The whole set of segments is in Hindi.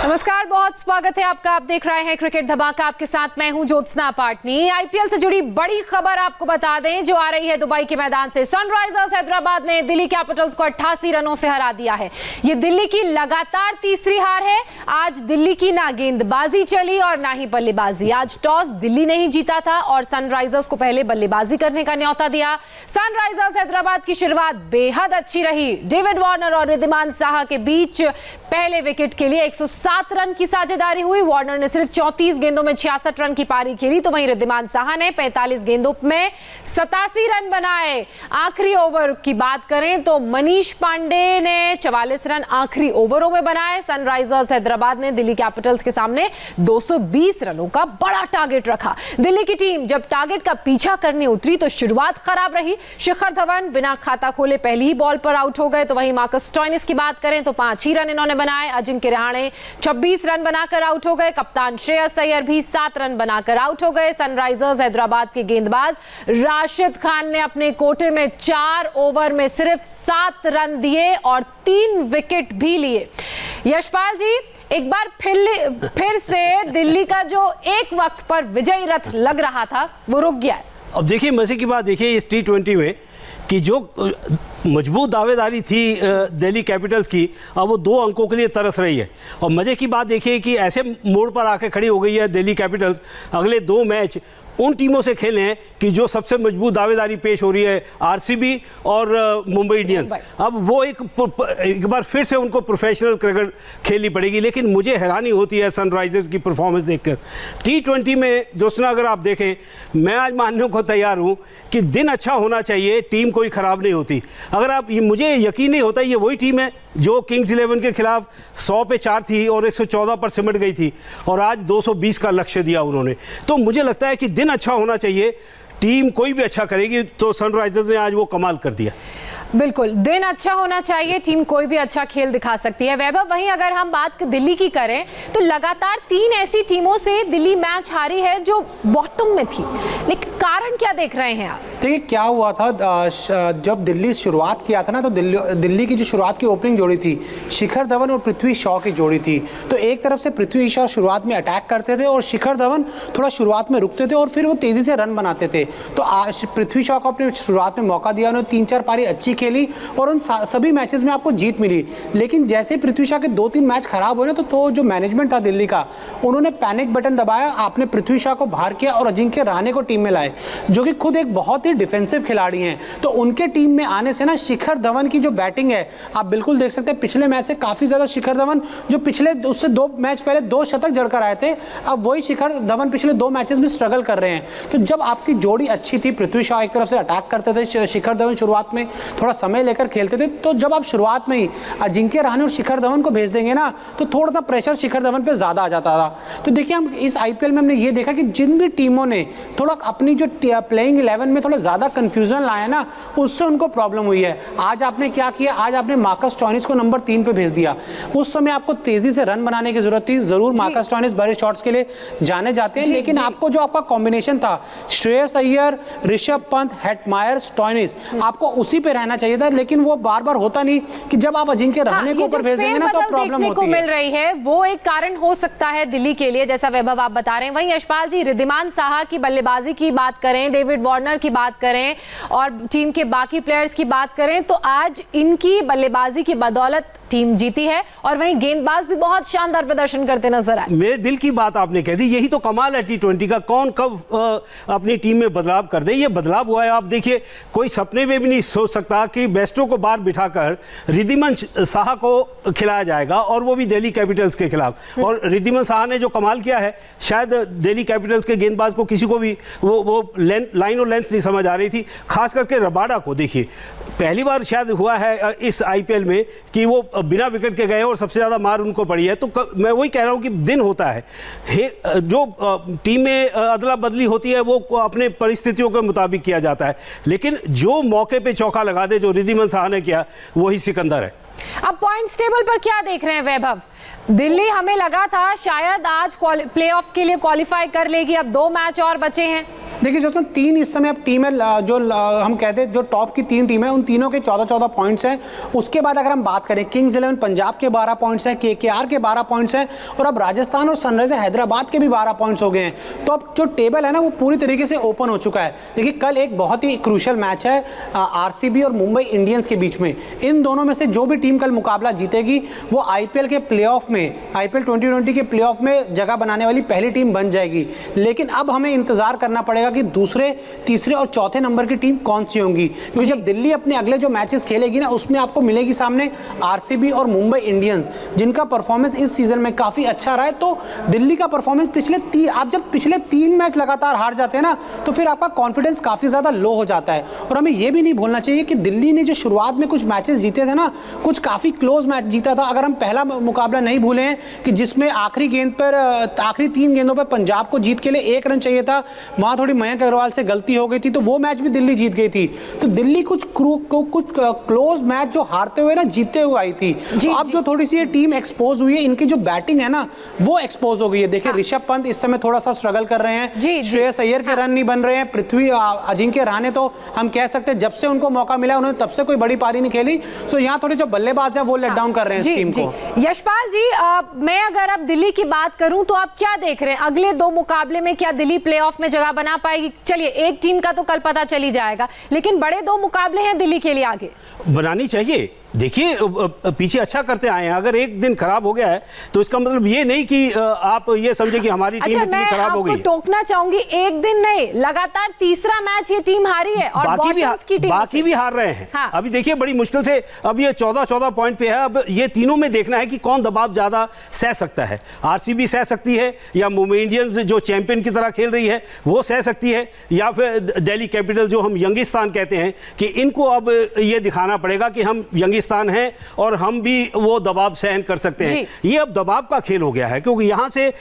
नमस्कार, बहुत स्वागत है आपका। आप देख रहे हैं क्रिकेट धमाका। आपके साथ मैं हूं ज्योत्सना पाटनी। आईपीएल से जुड़ी बड़ी खबर आपको बता दें जो आ रही है दुबई के मैदान से। सनराइजर्स हैदराबाद ने दिल्ली कैपिटल्स को 88 रनों से हरा दिया है। ये दिल्ली की लगातार तीसरी हार है। आज दिल्ली की ना गेंदबाजी चली और ना ही बल्लेबाजी। आज टॉस दिल्ली ने ही जीता था और सनराइजर्स को पहले बल्लेबाजी करने का न्योता दिया। सनराइजर्स हैदराबाद की शुरुआत बेहद अच्छी रही। डेविड वार्नर और रिद्धिमान साहा के बीच पहले विकेट के लिए 107 रन की साझेदारी हुई। वार्नर ने सिर्फ 34 गेंदों में 66 रन की पारी खेली, तो वहीं रिद्धिमान साहा ने 45 गेंदों में 87 रन बनाए। आखिरी ओवर की बात करें तो मनीष पांडे ने 44 रन आखिरी ओवरों में बनाए। सनराइजर्स हैदराबाद ने दिल्ली कैपिटल्स के सामने 220 रनों का बड़ा टारगेट रखा। दिल्ली की टीम जब टारगेट का पीछा करने उतरी तो शुरुआत खराब रही। शिखर धवन बिना खाता खोले पहली ही बॉल पर आउट हो गए। तो वहीं मार्कस स्टोइनिस की बात करें तो 5 ही रन इन्होंने बनाए। अजिंक्य रहाणे 26 रन बनाकर आउट हो गए। कप्तान श्रेयस अय्यर भी 7 रन बनाकर आउट हो गए। सनराइजर्स हैदराबाद के गेंदबाज राशिद खान ने अपने कोटे में 4 ओवर में सिर्फ 7 रन दिए और 3 विकेट भी लिए। यशपाल जी, एक बार फिर से दिल्ली का जो एक वक्त पर विजयी रथ लग रहा था वो रुक गया है। अब देखिए, मजे की बात देखिए इस T20 में कि जो मजबूत दावेदारी थी दिल्ली कैपिटल्स की, अब वो 2 अंकों के लिए तरस रही है। और मज़े की बात देखिए कि ऐसे मोड़ पर आके खड़ी हो गई है दिल्ली कैपिटल्स। अगले 2 मैच उन टीमों से खेले हैं कि जो सबसे मजबूत दावेदारी पेश हो रही है, आरसीबी और मुंबई इंडियंस। अब वो एक बार फिर से उनको प्रोफेशनल क्रिकेट खेलनी पड़ेगी। लेकिन मुझे हैरानी होती है सनराइजर्स की परफॉर्मेंस देखकर। T20 में दोस्तों अगर आप देखें, मैं आज मानने को तैयार हूं कि दिन अच्छा होना चाहिए, टीम कोई ख़राब नहीं होती। अगर आप मुझे यकीन नहीं होता ये वही टीम है जो किंग्स 11 के खिलाफ 100 पे 4 थी और 114 पर सिमट गई थी और आज 220 का लक्ष्य दिया उन्होंने। तो मुझे लगता है कि दिन अच्छा होना चाहिए, टीम कोई भी अच्छा करेगी। तो सनराइजर्स ने आज वो कमाल कर दिया। बिल्कुल, दिन अच्छा होना चाहिए, टीम कोई भी अच्छा खेल दिखा सकती है। वैभव, वहीं अगर हम बात दिल्ली की करें तो लगातार 3 ऐसी टीमों से दिल्ली मैच हारी है जो बॉटम में थी। लेकिन कारण क्या देख रहे हैं आप? देखिए क्या हुआ था, जब दिल्ली शुरुआत किया था ना, तो दिल्ली की जो शुरुआत की ओपनिंग जोड़ी थी शिखर धवन और पृथ्वी शॉ की जोड़ी थी। तो एक तरफ से पृथ्वी शॉ शुरुआत में अटैक करते थे और शिखर धवन थोड़ा शुरुआत में रुकते थे और फिर वो तेज़ी से रन बनाते थे। तो आज पृथ्वी शॉ को अपने शुरुआत में मौका दिया, उन्होंने 3-4 पारी अच्छी खेली और उन सभी मैचेस में आपको जीत मिली। लेकिन जैसे पृथ्वी शॉ के 2-3 मैच खराब हुए ना, तो जो मैनेजमेंट था दिल्ली का, उन्होंने पैनिक बटन दबाया, आपने पृथ्वी शॉ को बाहर किया और अजिंक्य रहाणे को टीम में लाए, जो कि खुद एक बहुत ही डिफेंसिव खिलाड़ी हैं। तो उनके टीम में आने से ना शिखर धवन की जो बैटिंग है आप बिल्कुल देख सकते हैं, पिछले मैच से काफ़ी ज़्यादा शिखर धवन, जो पिछले उससे 2 मैच पहले 2 शतक जड़कर आए थे, अब वही शिखर धवन पिछले 2 मैचेस में स्ट्रगल कर रहे हैं। तो जब आपकी जोड़ी अच्छी थी, पृथ्वी शॉ एक तरफ से अटैक करते थे, शिखर धवन शुरुआत में थोड़ा समय लेकर खेलते थे, तो जब आप शुरुआत में ही अजिंक्य रहाणे और शिखर धवन को भेज देंगे ना, तो थोड़ा सा प्रेशर शिखर धवन पे ज़्यादा आ जाता था। तो देखिए, हम इस आईपीएल में हमने ये देखा कि जिन भी टीमों ने थोड़ा अपनी जो प्लेइंग 11 में थोड़ा ज़्यादा कंफ्यूजन लाया ना, उससे उनको प्रॉब्लम हुई है। आज आपने क्या किया, आज आपने मार्कस स्टोइनिस को नंबर 3 पे भेज दिया। उस समय आपको तेजी से रन बनाने की जरूरत थी। जरूर मार्कस स्टोइनिस बड़े शॉट्स के लिए जाने जाते हैं, लेकिन आपको जो आपका कॉम्बिनेशन था श्रेयस अय्यर, ऋषभ पंत, हेटमायर, स्टोइनिस, आपको उसी पे रहना चाहिए था। लेकिन वो बार बार होता नहीं कि जब आप अजिंक्य रहाणे को ऊपर भेज देंगे ना तो प्रॉब्लम होती है। मिल रही है वो एक कारण हो सकता है दिल्ली के लिए, जैसा वैभव आप बता रहे हैं। वहीं यशपाल जी, रिद्धिमान साहा की बल्लेबाजी की बात करें, डेविड वार्नर की बात करें और टीम के बाकी प्लेयर्स की बात करें, तो आज इनकी बल्लेबाजी की बदौलत टीम जीती है और वहीं गेंदबाज भी बहुत शानदार प्रदर्शन करते नजर आए। मेरे दिल की बात आपने कह दी, यही तो कमाल है T20 का। कौन कब अपनी टीम में बदलाव कर दे, ये बदलाव हुआ है। आप देखिए, कोई सपने में भी नहीं सोच सकता कि बेस्टो को बाहर बिठाकर रिद्धिमान साहा को खिलाया जाएगा और वो भी दिल्ली कैपिटल्स के खिलाफ। और रिद्धिमान साहा ने जो कमाल किया है, शायद दिल्ली कैपिटल्स के गेंदबाज को किसी को भी वो लाइन और लेंथ नहीं समझ आ रही थी। खास करके रबाडा को देखिए, पहली बार शायद हुआ है इस आईपीएल में कि वो बिना विकेट के गए और सबसे ज़्यादा मार उनको पड़ी है। तो मैं वही कह रहा हूँ कि दिन होता है, जो टीम में अदला बदली होती है वो अपने परिस्थितियों के मुताबिक किया जाता है। लेकिन जो मौके पे चौका लगा दे, जो रिद्धिमान साहा ने किया, वही सिकंदर है। अब पॉइंट्स टेबल पर क्या देख रहे हैं वैभव? दिल्ली, हमें लगा था शायद आज प्लेऑफ के लिए क्वालिफाई कर लेगी, अब 2 मैच और बचे हैं। देखिए दोस्तों, तीन इस समय अब टीम है जो हम कहते हैं जो टॉप की तीन टीम है, उन तीनों के 14-14 पॉइंट्स हैं। उसके बाद अगर हम बात करें, किंग्स 11 पंजाब के 12 पॉइंट्स हैं, केकेआर के 12 पॉइंट्स हैं, और अब राजस्थान और सनराइजर हैदराबाद के भी 12 पॉइंट्स हो गए हैं। तो अब जो टेबल है ना, वो पूरी तरीके से ओपन हो चुका है। देखिए कल एक बहुत ही क्रूशियल मैच है आरसीबी और मुंबई इंडियंस के बीच में। इन दोनों में से जो भी टीम कल मुकाबला जीतेगी वो आईपीएल के प्लेऑफ में, आईपीएल 2020 के प्लेऑफ में जगह बनाने वाली पहली टीम बन जाएगी। लेकिन अब हमें इंतजार करना पड़ेगा कि दूसरे, तीसरे और चौथे नंबर की टीम कौन सी होंगी, क्योंकि जब दिल्ली अपने अगले जो मैचेस खेलेगी ना, उसमें आपको मिलेगी सामने आरसीबी और मुंबई इंडियंस, जिनका परफॉर्मेंस इस सीजन में काफी अच्छा रहा है। तो दिल्ली का परफॉर्मेंस आप जब पिछले 3 मैच लगातार हार जाते हैं ना, तो फिर आपका कॉन्फिडेंस काफी ज्यादा लो हो जाता है। और हमें यह भी नहीं भूलना चाहिए कि दिल्ली ने जो शुरुआत में कुछ मैचेस जीते थे ना, कुछ काफी क्लोज मैच जीता था। अगर हम पहला मुकाबला नहीं भूले हैं कि जिसमें आखिरी 3 गेंदों पर पंजाब को जीत के लिए 1 रन चाहिए था, वहां थोड़ी मयंक अग्रवाल से गलती हो गई थी, तो वो मैच भी दिल्ली जीत गई थी। तो दिल्ली कुछ क्लोज मैच जो हारते हुए ना जीतते हुए आई थी। तो अब जो थोड़ी सी ये टीम एक्सपोज हुई है, इनकी जो बैटिंग है ना वो एक्सपोज हो गई है। देखिए ऋषभ पंत इस समय थोड़ा सा स्ट्रगल कर रहे हैं, श्रेयस अय्यर के रन नहीं बन रहे हैं, पृथ्वी अजिंक्य रहाणे तो हम कह सकते हैं जब से उनको मौका मिला उन्होंने तब से कोई बड़ी पारी नहीं खेली। तो यहाँ थोड़े जो बल्लेबाज है वो लेट डाउन कर रहे हैं इस टीम को। यशपाल जी, मैं अगर अब दिल्ली की बात करूं तो आप क्या देख रहे हैं अगले 2 मुकाबले में? क्या दिल्ली प्लेऑफ में जगह बना पाएगी? चलिए एक टीम का तो कल पता चल ही जाएगा, लेकिन बड़े 2 मुकाबले हैं दिल्ली के लिए आगे। बनानी चाहिए। देखिए पीछे अच्छा करते आए हैं, अगर एक दिन खराब हो गया है तो इसका मतलब ये नहीं कि आप ये समझे कि हमारी टीम इतनी खराब हो गई। मैं टोकना चाहूंगी, एक दिन नहीं, लगातार तीसरा मैच ये टीम हारी है और बाकी भी हार रहे हैं। हाँ। अभी देखिए बड़ी मुश्किल से अब ये 14-14 पॉइंट पे है। अब ये तीनों में देखना है कि कौन दबाव ज्यादा सह सकता है। आरसीबी सह सकती है, या मुंबई इंडियंस जो चैंपियन की तरह खेल रही है वो सह सकती है, या फिर दिल्ली कैपिटल जो हम यंगिस्तान कहते हैं कि इनको अब ये दिखाना पड़ेगा कि हम यंगिस्तान हैं और हम भी वो दबाव सहन कर सकते हैं। ये अब दबाव का खेल हो गया है, क्योंकि यहां से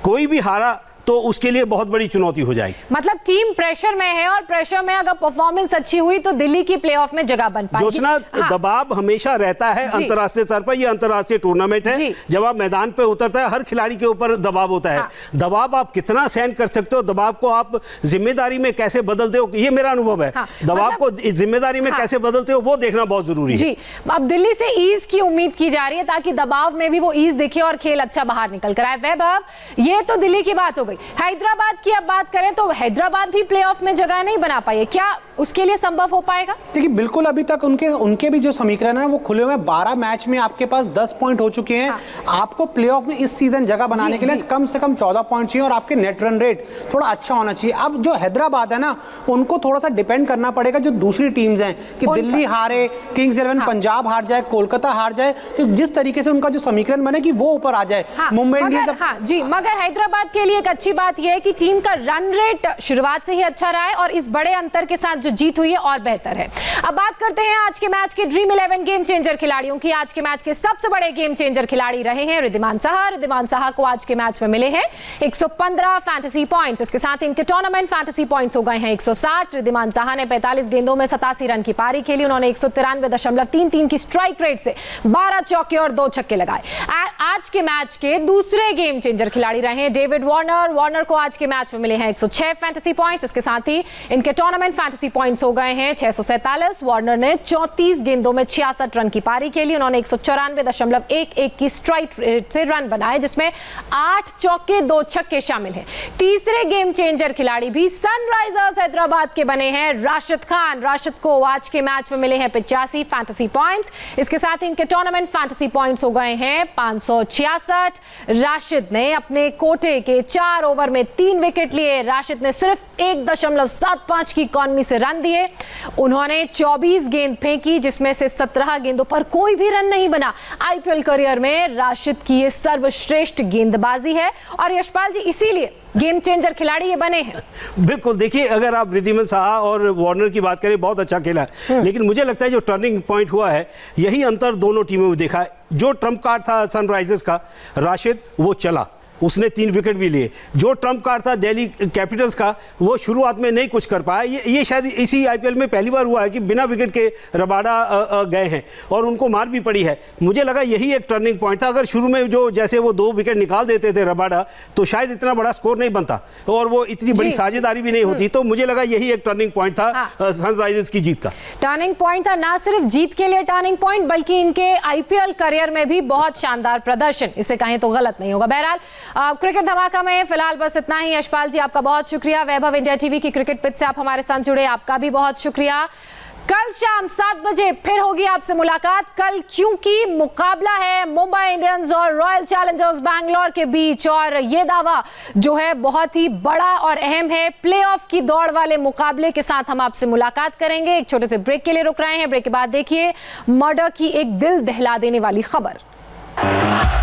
कोई भी हारा तो उसके लिए बहुत बड़ी चुनौती हो जाएगी। मतलब टीम प्रेशर में है और प्रेशर में अगर परफॉर्मेंस अच्छी हुई तो दिल्ली की प्लेऑफ में जगह बन पाएगी। जोशना, हाँ। दबाव हमेशा रहता है अंतर्राष्ट्रीय स्तर पर। यह अंतर्राष्ट्रीय टूर्नामेंट है, जब आप मैदान पे उतरता है हर खिलाड़ी के ऊपर दबाव होता है। हाँ। दबाव आप कितना सहन कर सकते हो, दबाव को आप जिम्मेदारी में कैसे बदलते हो, ये मेरा अनुभव है। हाँ। दबाव को जिम्मेदारी में कैसे बदलते हो वो देखना बहुत जरूरी है। अब दिल्ली से ईज की उम्मीद की जा रही है ताकि दबाव में भी वो ईज दिखे और खेल अच्छा बाहर निकल कर आए। वैभव, ये तो दिल्ली की बात हो गई। हैदराबाद की अब बात करें तो हैदराबाद भी प्लेऑफ में जगह नहीं बना पाई है, क्या उसके लिए संभव हो पाएगा? देखिए बिल्कुल, अभी तक उनके भी जो समीकरण है वो खुले हुए। 12 मैच में आपके पास 10 पॉइंट हो चुके हैं। हाँ। आपको प्लेऑफ में इस सीजन जगह बनाने के लिए कम से कम 14 पॉइंट चाहिए और आपके नेट रन रेट थोड़ा अच्छा होना चाहिए। अब जो हैदराबाद है ना, उनको थोड़ा सा डिपेंड करना पड़ेगा जो दूसरी टीम्स हैं कि दिल्ली हारे, किंग्स 11 पंजाब हार जाए, कोलकाता हार जाए, तो जिस तरीके से उनका जो समीकरण बने कि वो ऊपर आ जाए। मुंबई इंडियंस मगर हैदराबाद के लिए एक अच्छी बात यह है कि टीम का रन रेट शुरुआत से ही अच्छा रहा है और इस बड़े अंतर के साथ जो जीत हुई है और बेहतर है। अब बात करते हैं आज के मैच के ड्रीम 11 गेम चेंजर खिलाड़ियों की। आज के मैच के सबसे बड़े गेम चेंजर खिलाड़ी रहे हैं रिद्धिमान साहा। रिद्धिमान साहा को आज के मैच में मिले हैं 115 फैंटेसी पॉइंट्स। इसके साथ इनके टूर्नामेंट फैंटेसी पॉइंट्स हो गए हैं 160। रिद्धिमान साहा ने 45 गेंदों में 87 रन की पारी खेली। उन्होंने 193.33 की स्ट्राइक रेट से 12 चौके और 2 छक्के लगाए। आज के मैच के दूसरे गेम चेंजर खिलाड़ी रहे हैं डेविड वार्नर। वार्नर को आज के मैच में मिले हैं 106 फैंटेसी पॉइंट्स। इसके साथ ही इनके टूर्नामेंट फैंटेसी पॉइंट्स हो गए हैं 647। वार्नर ने 34 गेंदों में 66 रन की पारी खेली। उन्होंने 194.11 की स्ट्राइक रेट से रन बनाए, जिसमें 8 चौके 2 छक्के शामिल हैं। तीसरे गेम चेंजर खिलाड़ी भी सनराइजर्स हैदराबाद के बने हैं राशिद खान। राशिद को आज के मैच में मिले हैं 85 फैंटेसी पॉइंट्स। इसके साथ इनके टूर्नामेंट फैंटेसी पॉइंट्स हो गए हैं 566। राशिद ने अपने कोटे के 4 ओवर में 3 विकेट लिए। राशिद ने सिर्फ 1.75 की इकॉनमी से रन दिए। उन्होंने 24 गेंद फेंकी, जिसमें से 17 गेंदों पर कोई भी रन नहीं बना। आईपीएल करियर में राशिद की ये सर्वश्रेष्ठ गेंदबाजी है और यशपाल जी इसीलिए गेम चेंजर खिलाड़ी ये बने हैं। बिल्कुल, देखिए अगर आप रिद्धिमान साहा और वार्नर की बात करें, बहुत अच्छा खेला है, लेकिन मुझे लगता है जो टर्निंग पॉइंट हुआ है यही अंतर दोनों टीमों में देखा है। जो ट्रम्प कार्ड था सनराइजर्स का, राशिद, वो चला। उसने 3 विकेट भी लिए। जो ट्रम्प कार्ड था दिल्ली कैपिटल्स का, वो शुरुआत में नहीं कुछ कर पाया। ये शायद इसी आईपीएल में पहली बार हुआ है कि बिना विकेट के रबाडा गए हैं और उनको मार भी पड़ी है। मुझे लगा यही एक टर्निंग पॉइंट था। अगर शुरू में जो जैसे वो 2 विकेट निकाल देते थे रबाडा, तो शायद इतना बड़ा स्कोर नहीं बनता और वो इतनी बड़ी साझेदारी भी नहीं होती। तो मुझे लगा यही एक टर्निंग पॉइंट था सनराइजर्स की जीत का। टर्निंग पॉइंट था, ना सिर्फ जीत के लिए टर्निंग पॉइंट, बल्कि इनके आईपीएल करियर में भी बहुत शानदार प्रदर्शन, इसे कहें तो गलत नहीं होगा। बहरहाल क्रिकेट धमाका में फिलहाल बस इतना ही। यशपाल जी आपका बहुत शुक्रिया। वैभव इंडिया टीवी की क्रिकेट पिच से आप हमारे साथ जुड़े, आपका भी बहुत शुक्रिया। कल शाम 7 बजे फिर होगी आपसे मुलाकात। कल क्योंकि मुकाबला है मुंबई इंडियंस और रॉयल चैलेंजर्स बैंगलोर के बीच, और ये दावा जो है बहुत ही बड़ा और अहम है। प्लेऑफ की दौड़ वाले मुकाबले के साथ हम आपसे मुलाकात करेंगे। एक छोटे से ब्रेक के लिए रुक रहे हैं। ब्रेक के बाद देखिए मर्डर की एक दिल दहला देने वाली खबर।